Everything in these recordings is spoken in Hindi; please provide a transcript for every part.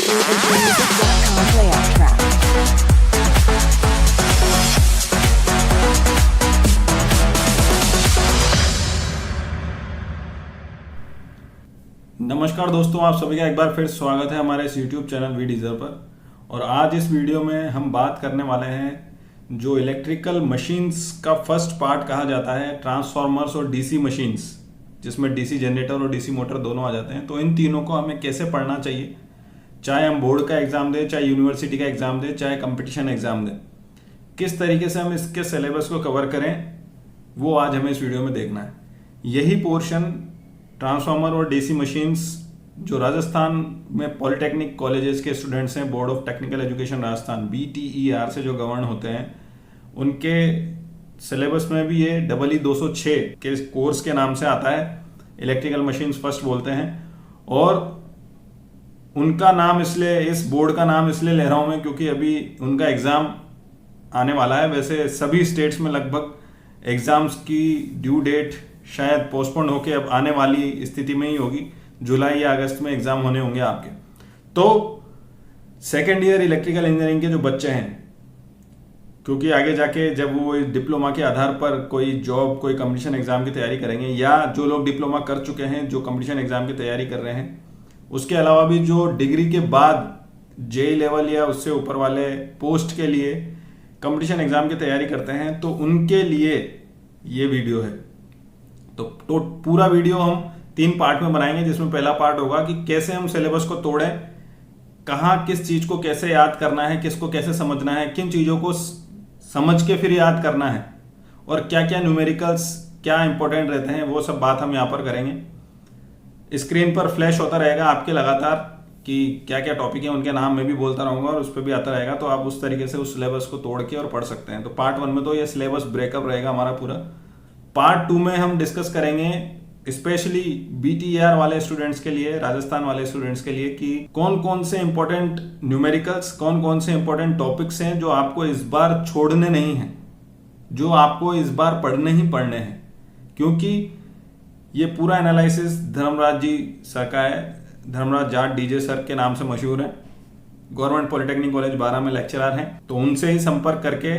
www.enginemusic.com playout track. नमस्कार दोस्तों, आप सभी का एक बार फिर स्वागत है हमारे इस YouTube चैनल वी डीजर पर। और आज इस वीडियो में हम बात करने वाले हैं जो इलेक्ट्रिकल मशीन्स का फर्स्ट पार्ट कहा जाता है, ट्रांसफार्मर्स और डीसी मशीन्स, जिसमें डीसी जनरेटर और डीसी मोटर दोनों आ जाते हैं। तो इन तीनों को हमें कैसे पढ़ना चाहिए, चाहे हम बोर्ड का एग्जाम दें, चाहे यूनिवर्सिटी का एग्जाम दें, चाहे कंपटीशन एग्जाम दें, किस तरीके से हम इसके सिलेबस को कवर करें, वो आज हमें इस वीडियो में देखना है। यही पोर्शन ट्रांसफार्मर और डीसी मशीन्स जो राजस्थान में पॉलिटेक्निक कॉलेजेस के स्टूडेंट्स हैं, board of technical education Rajasthan BTER से जो गवर्न होते हैं, उनके सिलेबस में भी ये EE 206 के कोर्स के नाम से आता है। इलेक्ट्रिकल मशीन्स फर्स्ट बोलते हैं। और उनका नाम इसलिए, इस बोर्ड का नाम इसलिए ले रहा हूं मैं क्योंकि अभी उनका एग्जाम आने वाला है। वैसे सभी स्टेट्स में लगभग एग्जाम्स की ड्यू डेट शायद पोस्टपोन होके अब आने वाली स्थिति में ही होगी। जुलाई या अगस्त में एग्जाम होने होंगे आपके। तो सेकेंड ईयर इलेक्ट्रिकल इंजीनियरिंग के जो बच्चे हैं, क्योंकि आगे जाके जब वो डिप्लोमा के आधार पर कोई जॉब, कोई कंपटीशन एग्जाम की तैयारी करेंगे, या जो लोग डिप्लोमा कर चुके हैं जो कंपटीशन एग्जाम की तैयारी कर रहे हैं, उसके अलावा भी जो डिग्री के बाद JEE लेवल या उससे ऊपर वाले पोस्ट के लिए कंपटीशन एग्जाम की तैयारी करते हैं, तो उनके लिए ये वीडियो है। तो पूरा वीडियो हम 3 पार्ट में बनाएंगे, जिसमें पहला पार्ट होगा कि कैसे हम सिलेबस को तोड़ें, कहाँ किस चीज को कैसे याद करना है, किसको कैसे समझना है, किन चीजों को समझ के फिर याद करना है, और क्या क्या न्यूमेरिकल्स क्या इंपॉर्टेंट रहते हैं, वो सब बात हम यहाँ पर करेंगे। स्क्रीन पर फ्लैश होता रहेगा आपके लगातार कि क्या क्या टॉपिक है, उनके नाम मैं भी बोलता रहूंगा और उस पर भी आता रहेगा। तो आप उस तरीके से उस सिलेबस को तोड़ के और पढ़ सकते हैं। तो पार्ट 1 में तो ये सिलेबस ब्रेकअप रहेगा हमारा पूरा। पार्ट 2 में हम डिस्कस करेंगे स्पेशली BTER वाले स्टूडेंट्स के लिए, राजस्थान वाले स्टूडेंट्स के लिए, कि कौन कौन से इंपॉर्टेंट न्यूमेरिकल्स, कौन कौन से इंपॉर्टेंट टॉपिक्स हैं जो आपको इस बार छोड़ने नहीं हैं, जो आपको इस बार पढ़ने ही पढ़ने हैं। क्योंकि ये पूरा एनालिसिस धर्मराज जी सर का है। धर्मराज जाट DJ सर के नाम से मशहूर है, गवर्नमेंट पॉलिटेक्निक कॉलेज 12 में लेक्चरर हैं। तो उनसे ही संपर्क करके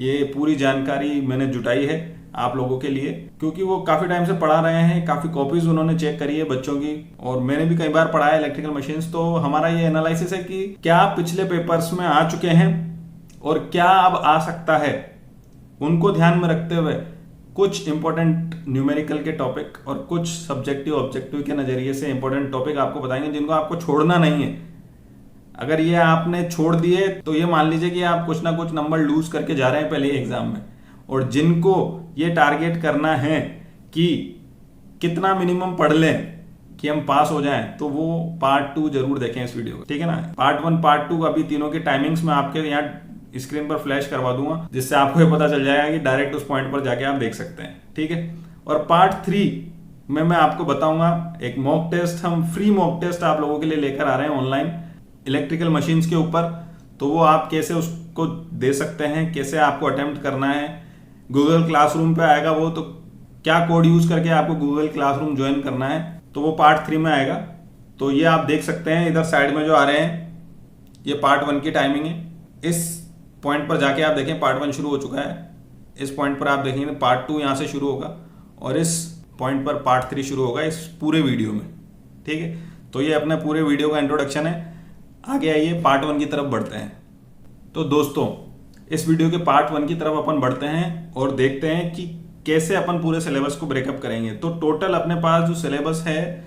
ये पूरी जानकारी मैंने जुटाई है आप लोगों के लिए, क्योंकि वो काफी टाइम से पढ़ा रहे हैं, काफी कॉपीज उन्होंने चेक करी है बच्चों की, और मैंने भी कई बार पढ़ा है इलेक्ट्रिकल मशीन्स। तो हमारा ये एनालिसिस है कि क्या पिछले पेपर्स में आ चुके हैं और क्या अब आ सकता है, उनको ध्यान में रखते हुए कुछ इंपॉर्टेंट न्यूमेरिकल के टॉपिक और कुछ सब्जेक्टिव ऑब्जेक्टिव के नजरिए से इंपॉर्टेंट टॉपिक आपको बताएंगे, जिनको आपको छोड़ना नहीं है। अगर ये आपने छोड़ दिए तो ये मान लीजिए कि आप कुछ ना कुछ नंबर लूज करके जा रहे हैं पहले एग्जाम में। और जिनको ये टारगेट करना है कि कितना मिनिमम पढ़ लें कि हम पास हो जाएं, तो वो पार्ट 2 जरूर देखें इस वीडियो को, ठीक है ना। पार्ट 1 पार्ट 2 अभी तीनों की टाइमिंग्स में आपके यहाँ स्क्रीन पर फ्लैश करवा दूंगा, जिससे आपको ये पता चल जाएगा कि डायरेक्ट उस पॉइंट पर जाके आप देख सकते हैं, ठीक है। और पार्ट 3 में मैं आपको बताऊंगा एक मॉक टेस्ट, हम फ्री मॉक टेस्ट आप लोगों के लिए लेकर आ रहे हैं ऑनलाइन इलेक्ट्रिकल मशीन्स के ऊपर। तो वो आप कैसे उसको दे सकते हैं, कैसे आपको अटेम्प्ट करना है, गूगल क्लासरूम पे आएगा वो, तो क्या कोड यूज करके आपको गूगल क्लासरूम ज्वाइन करना है, तो वो पार्ट 3 में आएगा। तो ये आप देख सकते हैं इधर साइड में जो आ रहे हैं, ये पार्ट 1 की टाइमिंग है। इस पॉइंट पर जाके आप देखें पार्ट 1 शुरू हो चुका है। इस पॉइंट पर आप देखेंगे पार्ट 2 यहाँ से शुरू होगा, और इस पॉइंट पर पार्ट 3 शुरू होगा इस पूरे वीडियो में, ठीक है। तो ये अपने पूरे वीडियो का इंट्रोडक्शन है। आगे आइए पार्ट 1 की तरफ बढ़ते हैं। तो दोस्तों, इस वीडियो के पार्ट 1 की तरफ अपन बढ़ते हैं और देखते हैं कि कैसे अपन पूरे सिलेबस को ब्रेकअप करेंगे। तो टोटल अपने पास जो सिलेबस है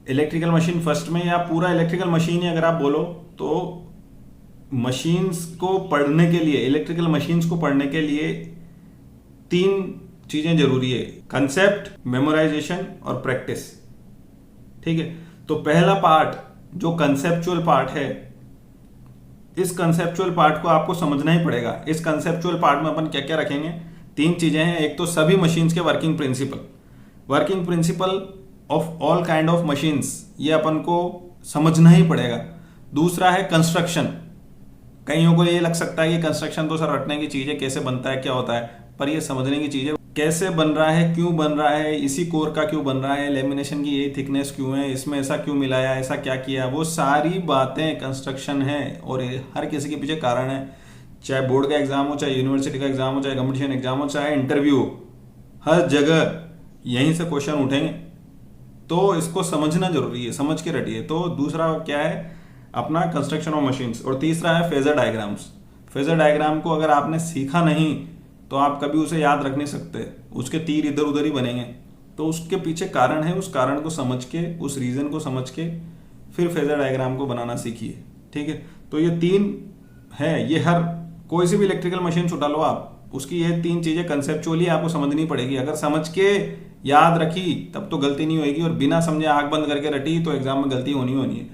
इलेक्ट्रिकल मशीन फर्स्ट में, या पूरा इलेक्ट्रिकल मशीन ही अगर आप बोलो, तो मशीन्स को पढ़ने के लिए, इलेक्ट्रिकल मशीन्स को पढ़ने के लिए 3 चीजें जरूरी है: कंसेप्ट, मेमोराइजेशन और प्रैक्टिस, ठीक है। तो पहला पार्ट जो कंसेप्चुअल पार्ट है, इस कंसेप्चुअल पार्ट को आपको समझना ही पड़ेगा। इस कंसेप्चुअल पार्ट में अपन क्या क्या रखेंगे, 3 चीजें हैं। एक तो सभी मशीन्स के working principle of all kind of machines, ये अपन को समझना ही पड़ेगा। दूसरा है कंस्ट्रक्शन। कईयों को ये लग सकता है कि कंस्ट्रक्शन तो सर रटने की चीज है, कैसे बनता है, क्या होता है, पर ये समझने की चीज है। कैसे बन रहा है, क्यों बन रहा है, इसी कोर का क्यों बन रहा है, लेमिनेशन की यही थिकनेस क्यों है, इसमें ऐसा क्यों मिलाया, ऐसा क्या किया, वो सारी बातें कंस्ट्रक्शन है और हर किसी के पीछे कारण है। चाहे बोर्ड का एग्जाम हो, चाहे यूनिवर्सिटी का एग्जाम हो, चाहे कंपटीशन एग्जाम हो, चाहे इंटरव्यू हो, हर जगह यहीं से क्वेश्चन उठेंगे। तो इसको समझना जरूरी है, समझ के रटिए। तो दूसरा क्या है अपना कंस्ट्रक्शन ऑफ मशीन्स, और तीसरा है फेजर डायग्राम्स। फेजर डायग्राम को अगर आपने सीखा नहीं तो आप कभी उसे याद रख नहीं सकते, उसके तीर इधर उधर ही बनेंगे। तो उसके पीछे कारण है, उस कारण को समझ के, उस रीजन को समझ के फिर फेजर डायग्राम को बनाना सीखिए। ठीक है, तो ये 3 है, ये हर कोई सी भी इलेक्ट्रिकल मशीन उठा लो आप, उसकी ये 3 चीजें कंसेप्चुअली आपको समझनी पड़ेगी। अगर समझ के याद रखी तब तो गलती नहीं होगी, और बिना समझे आंख बंद करके रटी तो एग्जाम में गलती होनी है,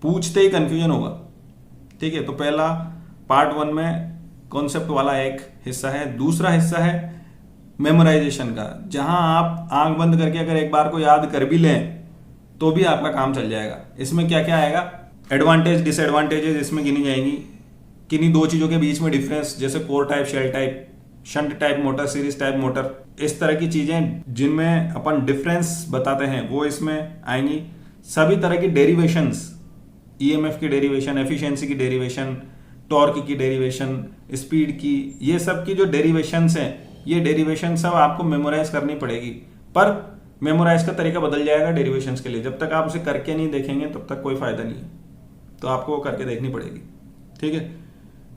पूछते ही कंफ्यूजन होगा। ठीक है, तो पहला पार्ट 1 में कॉन्सेप्ट वाला एक हिस्सा है। दूसरा हिस्सा है मेमोराइजेशन का, जहां आप आंख बंद करके अगर एक बार को याद कर भी लें तो भी आपका काम चल जाएगा। इसमें क्या क्या आएगा, एडवांटेज डिसएडवांटेजेस इसमें गिनी जाएंगी, किन्हीं 2 चीजों के बीच में डिफरेंस, जैसे core type, shell type, shunt type motor, series type motor, इस तरह की चीजें जिनमें अपन डिफरेंस बताते हैं वो इसमें आएंगी। सभी तरह की डेरिवेशंस, ईएमएफ की डेरिवेशन, एफिशिएंसी की डेरिवेशन, टॉर्क की डेरिवेशन, स्पीड की, ये सब की जो डेरिवेशंस हैं, ये डेरिवेशन सब आपको मेमोराइज करनी पड़ेगी। पर मेमोराइज का तरीका बदल जाएगा डेरिवेशंस के लिए, जब तक आप उसे करके नहीं देखेंगे तब तक कोई फायदा नहीं है, तो आपको वो करके देखनी पड़ेगी। ठीक है,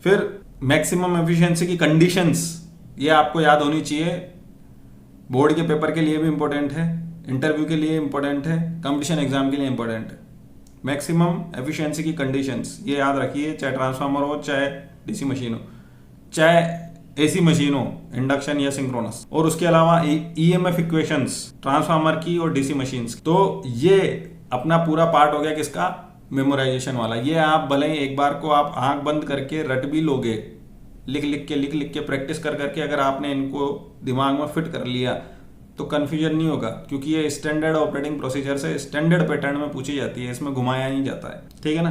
फिर मैक्सिमम एफिशिएंसी की कंडीशंस, ये आपको याद होनी चाहिए, बोर्ड के पेपर के लिए भी इंपॉर्टेंट है, इंटरव्यू के लिए इंपॉर्टेंट है, कंपटीशन एग्जाम के लिए इंपॉर्टेंट है। मैक्सिमम एफिशिएंसी की कंडीशंस ये याद रखिए, चाहे ट्रांसफार्मर हो, चाहे डीसी मशीन हो, चाहे एसी मशीन हो, इंडक्शन या सिंक्रोनस, और उसके अलावा ईएमएफ इक्वेशंस ट्रांसफार्मर की और डीसी मशीन्स। तो ये अपना पूरा पार्ट हो गया किसका, मेमोराइजेशन वाला। ये आप भले एक बार को आप आंख बंद करके रट भी लोगे, लिख लिख के प्रैक्टिस कर करके अगर आपने इनको दिमाग में फिट कर लिया तो कन्फ्यूजन नहीं होगा, क्योंकि ये स्टैंडर्ड ऑपरेटिंग प्रोसीजर से स्टैंडर्ड पैटर्न में पूछी जाती है, इसमें घुमाया नहीं जाता है। ठीक है ना।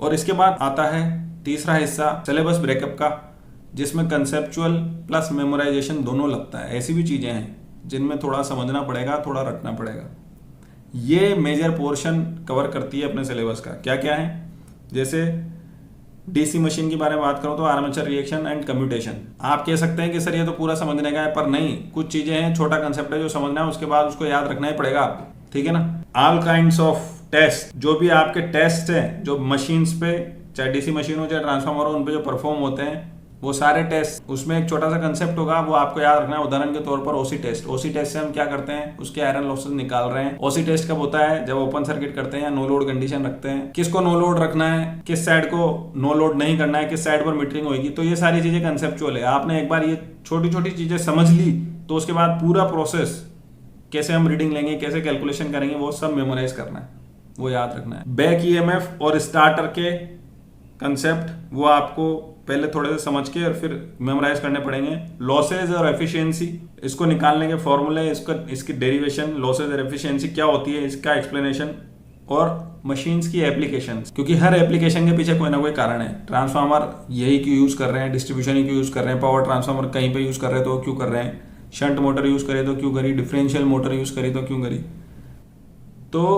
और इसके बाद आता है तीसरा हिस्सा सिलेबस ब्रेकअप का, जिसमें कंसेप्चुअल प्लस मेमोराइजेशन दोनों लगता है। ऐसी भी चीजें हैं जिनमें थोड़ा समझना पड़ेगा, थोड़ा रटना पड़ेगा। ये मेजर पोर्शन कवर करती है अपने सिलेबस का। क्या क्या है, जैसे डीसी मशीन के बारे में बात करो तो आर्मेचर रिएक्शन एंड कम्यूटेशन। आप कह सकते हैं कि सर ये तो पूरा समझने का है, पर नहीं, कुछ चीजें हैं, छोटा कंसेप्ट है जो समझना है, उसके बाद उसको याद रखना ही पड़ेगा आपको। ठीक है ना। ऑल काइंड्स ऑफ टेस्ट, जो भी आपके टेस्ट हैं जो मशीन्स पे, चाहे डीसी मशीन हो चाहे ट्रांसफार्मर हो, उन पे जो परफॉर्म होते हैं वो सारे टेस्ट, उसमें एक छोटा सा कंसेप्ट होगा, वो आपको याद रखना है। उदाहरण के तौर पर ओसी टेस्ट। ओसी टेस्ट से हम क्या करते हैं, उसके आयरन लॉसेस निकाल रहे हैं। ओसी टेस्ट कब होता है, जब ओपन सर्किट करते हैं या नो लोड कंडीशन रखते हैं। किसको नो लोड रखना है, किस साइड को नो लोड नहीं करना है, किस साइड पर मीटरिंग होगी। तो ये सारी चीजें कंसेप्चुअल है। आपने एक बार ये छोटी छोटी चीजें समझ ली तो उसके बाद पूरा प्रोसेस, कैसे हम रीडिंग लेंगे, कैसे कैलकुलेशन करेंगे, वो सब मेमोराइज करना है, वो याद रखना है। बैक ईएमएफ और स्टार्टर के कंसेप्ट वो आपको पहले थोड़े से समझ के और फिर मेमोराइज करने पड़ेंगे। लॉसेज और एफिशिएंसी, इसको निकालने के फॉर्मूले, इसकी डेरिवेशन, लॉसेज और एफिशिएंसी क्या होती है, इसका एक्सप्लेनेशन, और मशीन्स की एप्लीकेशंस, क्योंकि हर एप्लीकेशन के पीछे कोई ना कोई कारण है। ट्रांसफार्मर यही क्यों यूज कर रहे हैं, डिस्ट्रीब्यूशन ही क्यों यूज कर रहे हैं, पावर ट्रांसफार्मर कहीं पे यूज कर रहे हैं तो क्यों कर रहे हैं, शंट मोटर यूज करे तो क्यों करी, डिफरेंशियल मोटर यूज करी तो क्यों करी। तो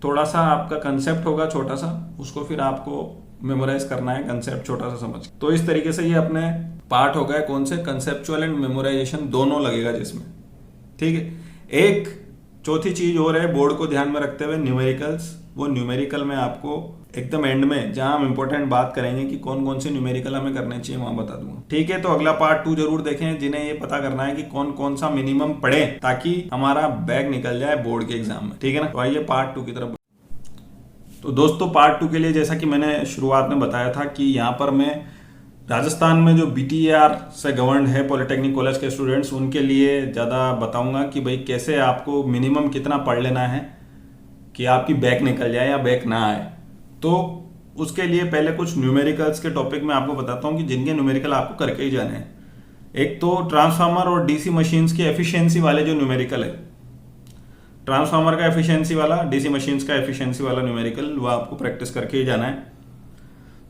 थोड़ा सा आपका कंसेप्ट होगा छोटा सा, उसको फिर आपको मेमोराइज करना है, कंसेप्ट छोटा सा समझ। तो इस तरीके से ये अपने पार्ट हो गए, कौन से, कंसेप्चुअल एंड मेमोराइजेशन दोनों लगेगा जिसमें। ठीक है। एक चौथी चीज और है बोर्ड को ध्यान में रखते हुए, न्यूमेरिकल्स। वो न्यूमेरिकल में आपको एकदम एंड में, जहां हम इंपॉर्टेंट बात करेंगे कि कौन कौन से न्यूमेरिकल हमें करने चाहिए, वहां बता दूंगा। ठीक है। तो अगला पार्ट 2 जरूर देखें, जिन्हें ये पता करना है कि कौन कौन सा मिनिमम पढ़े ताकि हमारा बैग निकल जाए बोर्ड के एग्जाम में। ठीक है ना। तो आइए पार्ट 2 की तरफ। तो दोस्तों पार्ट 2 के लिए, जैसा कि मैंने शुरुआत में बताया था कि यहाँ पर मैं राजस्थान में जो BTAR से गवर्नड है पॉलिटेक्निक कॉलेज के स्टूडेंट्स, उनके लिए ज़्यादा बताऊंगा कि भाई कैसे आपको मिनिमम कितना पढ़ लेना है कि आपकी बैक निकल जाए या बैक ना आए। तो उसके लिए पहले कुछ न्यूमेरिकल्स के टॉपिक में आपको बताता हूँ कि जिनके न्यूमेरिकल आपको करके ही जाने हैं। एक तो ट्रांसफार्मर और डीसी मशीन्स की एफिशिएंसी वाले जो न्यूमेरिकल है, ट्रांसफार्मर का एफिशिएंसी वाला, डीसी मशीन्स का एफिशिएंसी वाला न्यूमेरिकल, वो आपको प्रैक्टिस करके ही जाना है।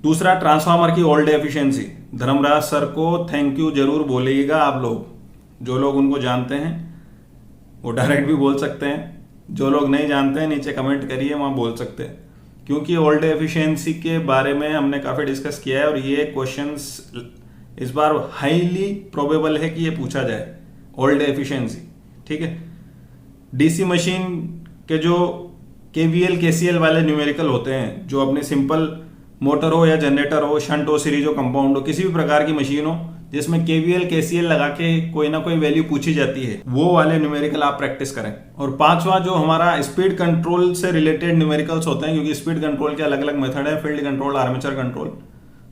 दूसरा, ट्रांसफार्मर की all day efficiency. Dharmaraj sir को थैंक यू जरूर बोलिएगा आप लोग, जो लोग उनको जानते हैं वो डायरेक्ट भी बोल सकते हैं, जो लोग नहीं जानते हैं नीचे कमेंट करिए, वहाँ बोल सकते हैं। क्योंकि ओल्ड एफिशिएंसी के बारे में हमने काफ़ी डिस्कस किया है और ये क्वेश्चंस इस बार हाईली प्रोबेबल है कि ये पूछा जाए, ओल्ड एफिशिएंसी। ठीक है, डीसी मशीन के जो केवीएल केसीएल वाले न्यूमेरिकल होते हैं, जो अपने सिंपल मोटर हो या जनरेटर हो, शंट हो, सीरीज हो, कंपाउंड हो, किसी भी प्रकार की मशीन हो जिसमें केवीएल केसीएल लगा के कोई ना कोई वैल्यू पूछी जाती है, वो वाले न्यूमेरिकल आप प्रैक्टिस करें। और पांचवा जो हमारा स्पीड कंट्रोल से रिलेटेड न्यूमेरिकल्स होते हैं, क्योंकि स्पीड कंट्रोल के अलग अलग मेथड है, फील्ड कंट्रोल, आर्मेचर कंट्रोल,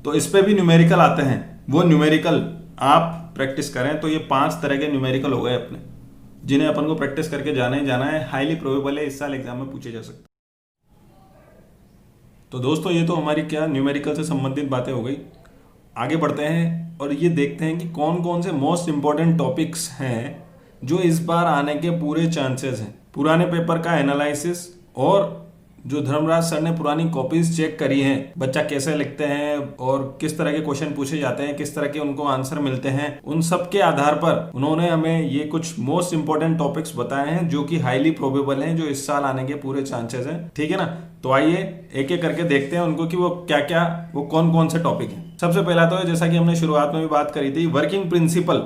तो इस पे भी न्यूमेरिकल आते हैं, वो न्यूमेरिकल आप प्रैक्टिस करें। तो ये 5 तरह के न्यूमेरिकल हो गए अपने, जिन्हें अपन को प्रैक्टिस करके जाना है। हाईली प्रोबेबल है इस साल एग्जाम में पूछे जा सकते। तो दोस्तों ये तो हमारी क्या न्यूमेरिकल से संबंधित बातें हो गई। आगे बढ़ते हैं और ये देखते हैं कि कौन कौन से मोस्ट इंपॉर्टेंट टॉपिक्स हैं जो इस बार आने के पूरे चांसेस हैं। पुराने पेपर का एनालिसिस और जो धर्मराज सर ने पुरानी कॉपीज चेक करी हैं, बच्चा कैसे लिखते हैं और किस तरह के क्वेश्चन पूछे जाते हैं, किस तरह के उनको आंसर मिलते हैं, उन सब के आधार पर उन्होंने हमें ये कुछ मोस्ट इंपॉर्टेंट टॉपिक्स बताए हैं जो कि हाईली प्रोबेबल हैं, जो इस साल आने के पूरे चांसेस हैं। ठीक है ना, तो आइए एक एक करके देखते हैं उनको कि वो क्या क्या, वो कौन कौन से टॉपिक हैं। सबसे पहला तो है, जैसा कि हमने शुरुआत में भी बात करी थी, वर्किंग प्रिंसिपल।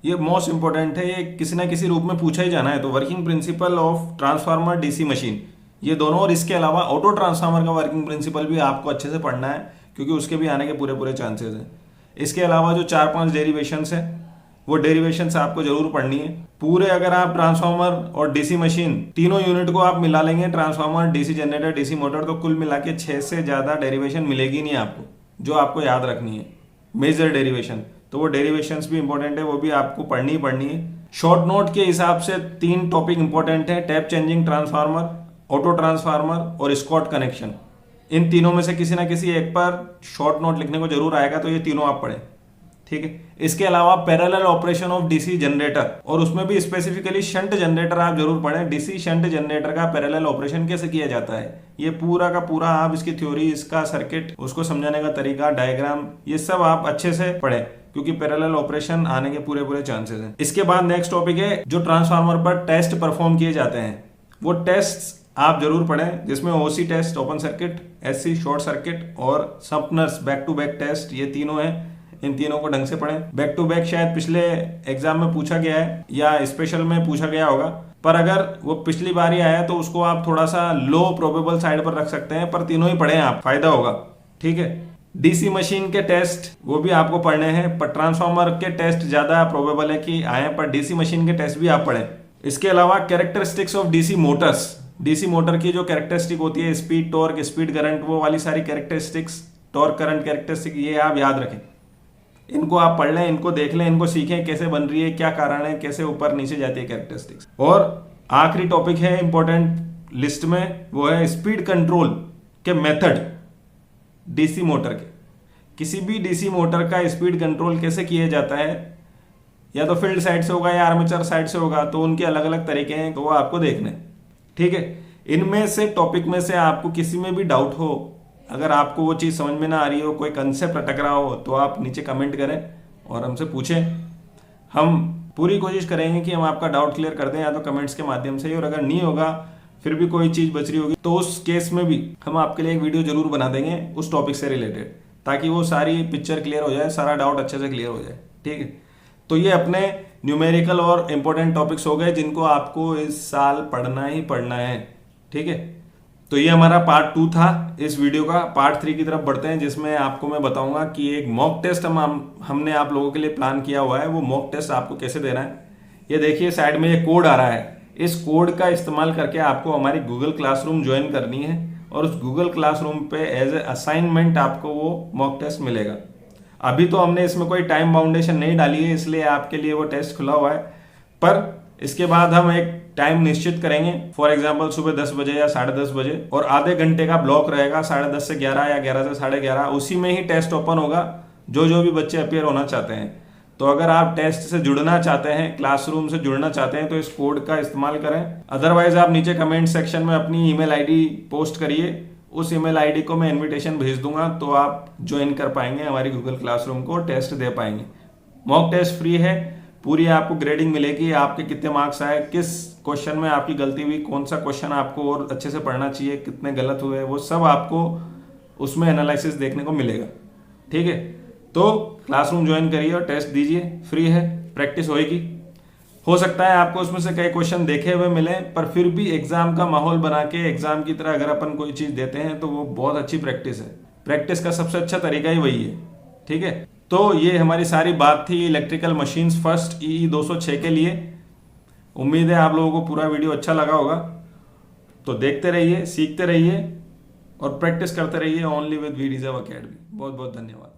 ये मोस्ट इंपॉर्टेंट है, ये किसी ना किसी रूप में पूछा ही जाना है। तो working principle of transformer DC machine, ये दोनों, और इसके अलावा ऑटो ट्रांसफार्मर का वर्किंग प्रिंसिपल भी आपको अच्छे से पढ़ना है, क्योंकि उसके भी आने के पूरे पूरे चांसेस हैं। इसके अलावा जो 4-5 डेरिवेशंस हैं, वो डेरिवेशंस आपको जरूर पढ़नी है पूरे। अगर आप ट्रांसफार्मर और डीसी मशीन तीनों यूनिट को आप मिला लेंगे, transformer, DC generator, DC motor, तो कुल मिला के 6 से ज्यादा डेरिवेशन मिलेगी नहीं आपको, जो आपको याद रखनी है, मेजर डेरिवेशन। तो वो डेरिवेशंस भी इंपॉर्टेंट है, वो भी आपको पढ़नी ही पढ़नी है। शॉर्ट नोट के हिसाब से 3 टॉपिक इंपॉर्टेंट है, tap changing transformer, auto transformer और स्कॉट कनेक्शन। इन तीनों में से किसी ना किसी एक पर शॉर्ट नोट लिखने को जरूर आएगा, तो ये तीनों आप पढ़ें। ठीक है, इसके अलावा parallel operation of DC generator, और उसमें भी स्पेसिफिकली शंट जनरेटर आप जरूर पढ़ें। डीसी शंट जनरेटर का पैरेलल ऑपरेशन कैसे किया जाता है, ये पूरा का पूरा आप इसकी थ्योरी, इसका सर्किट, उसको समझाने का तरीका, डायग्राम, ये सब आप अच्छे से पढ़ें, क्योंकि पैरेलल ऑपरेशन आने के पूरे पूरे चांसेस हैं। इसके बाद नेक्स्ट टॉपिक है जो ट्रांसफार्मर पर टेस्ट परफॉर्म किए जाते हैं, वो टेस्ट आप जरूर पढ़ें, जिसमें O C test, open circuit, S C short circuit और Sumpner's back to back test, ये तीनों हैं। इन तीनों को ढंग से पढ़ें। बैक टू बैक शायद पिछले एग्जाम में पूछा गया है या स्पेशल में पूछा गया होगा, पर अगर वो पिछली बार ही आया तो उसको आप थोड़ा सा लो प्रोबेबल साइड पर रख सकते हैं, पर तीनों ही पढ़ें आप, फायदा होगा। ठीक है, डीसी मशीन के टेस्ट वो भी आपको पढ़ने हैं, पर ट्रांसफार्मर के टेस्ट ज्यादा प्रोबेबल है कि आए, पर डीसी मशीन के टेस्ट भी आप पढ़ें। इसके अलावा characteristics of DC Motors, DC motor की जो कैरेक्टरिस्टिक होती है, स्पीड, टॉर्क, स्पीड, करंट, वो वाली सारी कैरेक्टरिस्टिक्स, टॉर्क, करंट कैरेक्टरिस्टिक, ये आप याद रखें। इनको आप पढ़ लें, इनको देख लें, इनको सीखें कैसे बन रही है, क्या कारण है, कैसे ऊपर नीचे जाती है कैरेक्टरिस्टिक्स। और आखिरी टॉपिक है इंपॉर्टेंट लिस्ट में, वो है स्पीड कंट्रोल के मेथड डीसी मोटर के। किसी भी डीसी मोटर का स्पीड कंट्रोल कैसे किया जाता है, या तो फील्ड साइड से होगा या आर्मेचर साइड से होगा, तो उनके अलग अलग तरीके हैं, तो वो आपको देखने। ठीक है, इनमें से टॉपिक में से आपको किसी में भी डाउट हो, अगर आपको वो चीज़ समझ में ना आ रही हो, कोई कंसेप्ट अटक रहा हो, तो आप नीचे कमेंट करें और हमसे पूछें। हम पूरी कोशिश करेंगे कि हम आपका डाउट क्लियर कर दें, या तो कमेंट्स के माध्यम से, और अगर नहीं होगा, फिर भी कोई चीज़ बच रही होगी, तो उस केस में भी हम आपके लिए एक वीडियो जरूर बना देंगे उस टॉपिक से रिलेटेड, ताकि वो सारी पिक्चर क्लियर हो जाए, सारा डाउट अच्छे से क्लियर हो जाए। ठीक है, तो ये अपने न्यूमेरिकल और इम्पोर्टेंट टॉपिक्स हो गए जिनको आपको इस साल पढ़ना ही पढ़ना है। ठीक है, तो ये हमारा पार्ट 2 था इस वीडियो का। पार्ट 3 की तरफ बढ़ते हैं, जिसमें आपको मैं बताऊंगा कि एक मॉक टेस्ट हमने आप लोगों के लिए प्लान किया हुआ है। वो मॉक टेस्ट आपको कैसे देना है, ये देखिए साइड में ये कोड आ रहा है। इस कोड का इस्तेमाल करके आपको हमारी गूगल क्लासरूम ज्वाइन करनी है, और उस गूगल क्लासरूम पे एज ए असाइनमेंट आपको वो मॉक टेस्ट मिलेगा। अभी तो हमने इसमें कोई टाइम बाउंडेशन नहीं डाली है, इसलिए आपके लिए वो टेस्ट खुला हुआ है, पर इसके बाद हम एक टाइम निश्चित करेंगे, फॉर एग्जांपल सुबह 10 बजे या 10:30 बजे, और आधे घंटे का ब्लॉक रहेगा, 10:30 से 11 या 11 से 11:30, उसी में ही टेस्ट ओपन होगा जो भी बच्चे अपीयर होना चाहते हैं। तो अगर आप टेस्ट से जुड़ना चाहते हैं, क्लासरूम से जुड़ना चाहते हैं, तो इस कोड का इस्तेमाल करें। अदरवाइज आप नीचे कमेंट सेक्शन में अपनी ईमेल आईडी पोस्ट करिए, उस ईमेल आईडी को मैं इन्विटेशन भेज दूंगा, तो आप ज्वाइन कर पाएंगे हमारी गूगल क्लासरूम को, टेस्ट दे पाएंगे। मॉक टेस्ट फ्री है, पूरी आपको ग्रेडिंग मिलेगी, आपके कितने मार्क्स आए, किस क्वेश्चन में आपकी गलती हुई, कौन सा क्वेश्चन आपको और अच्छे से पढ़ना चाहिए, कितने गलत हुए, वो सब आपको उसमें एनालिसिस देखने को मिलेगा। ठीक है, तो क्लासरूम ज्वाइन करिए और टेस्ट दीजिए, फ्री है, प्रैक्टिस होएगी। हो सकता है आपको उसमें से कई क्वेश्चन देखे हुए मिले, पर फिर भी एग्जाम का माहौल बना के एग्जाम की तरह अगर अपन कोई चीज देते हैं तो वो बहुत अच्छी प्रैक्टिस है। प्रैक्टिस का सबसे अच्छा तरीका ही वही है। ठीक है, तो ये हमारी सारी बात थी इलेक्ट्रिकल मशीन्स फर्स्ट EE 206 के लिए। उम्मीद है आप लोगों को पूरा वीडियो अच्छा लगा होगा। तो देखते रहिए, सीखते रहिए और प्रैक्टिस करते रहिए only with We Deserve Academy. बहुत बहुत धन्यवाद।